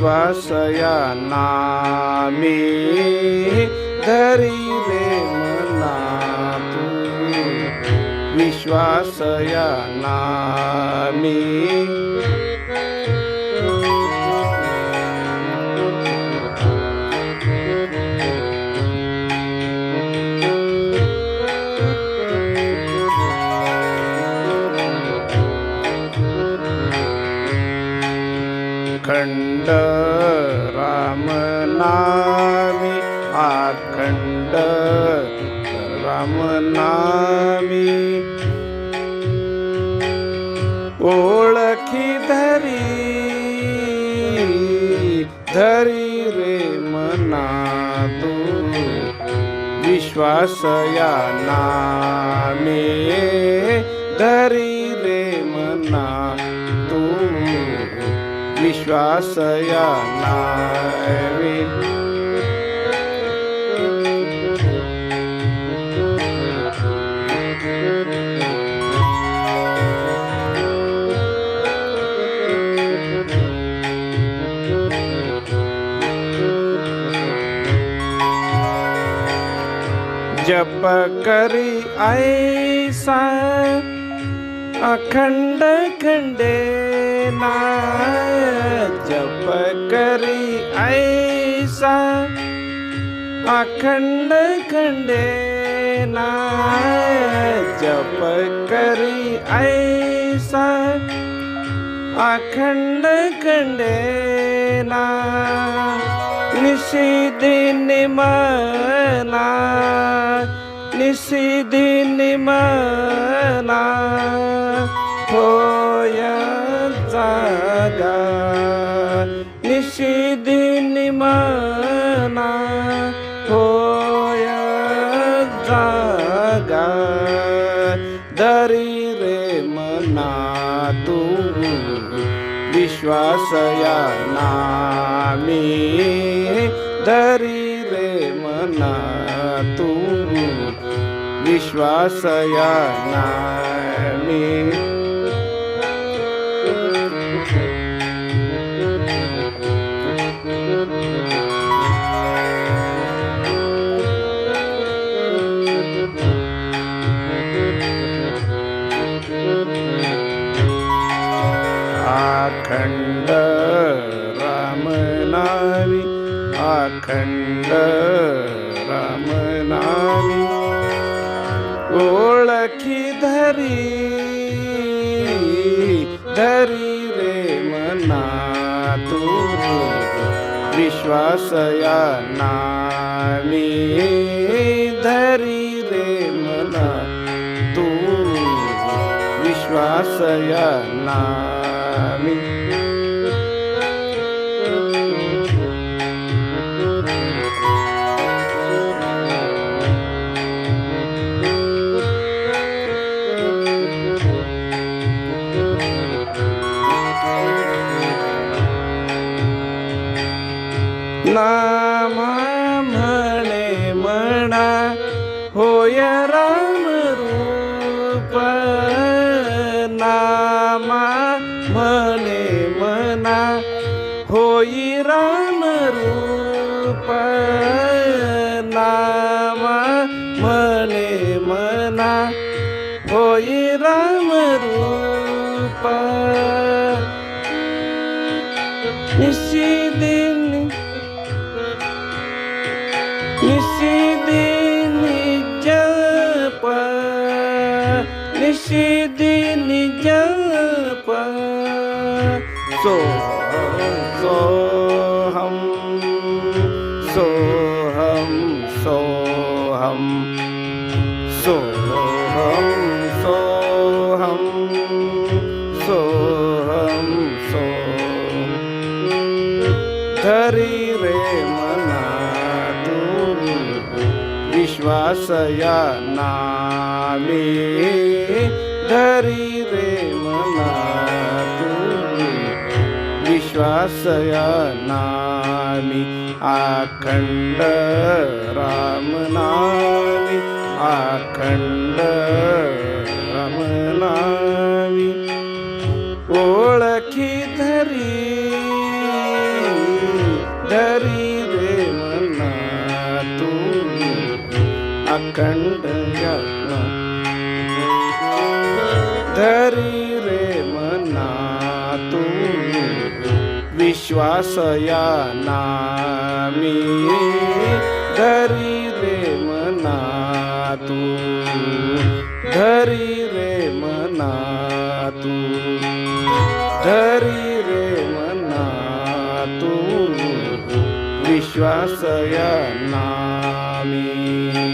विश्वास या नामी धरी रे मना तू विश्वास या नामी अखंड राम नामी अखंड राम नामी ओळखी धरी रे मना तू विश्वास या नामे धरी रे मना तू विश्वास या नामे जप करी ऐसा अखंड खंडे ना जप करी ऐसा अखंड खंडे ना जप करी ऐसा अखंड खंडे ना निशिदिन मना निशिदिन मना होय जागा निशिदिन मना होय जागा धरी रे मना तू विश्वास या नामी धरी रे मना तू विश्वास या नामी अखंड राम नामी अखंड राम नामी ओळखी धरी रे मना तू विश्वास या नामी धरी रे मना तू विश्वास या नामी नामा म्हणे म्हणा होय राम रूप नामा म्हणे म्हणा होई राम रूप नामा म्हणे म्हणा होई राम रूप निशिदिन जप निशिदिन जप सोहम सोहम सोहम सोहम सोहम सोहम सोहम धरी रे मना तू विश्वास या नामी धरी रे मना तू विश्वास या नामी अखंड राम नामी अखंड राम नामी ओळखी धरी अखंड यातना धरी रे मना तू विश्वास या नामी धरी रे मना तू धरी रे मना तू धरी रे मना तू विश्वास या नामी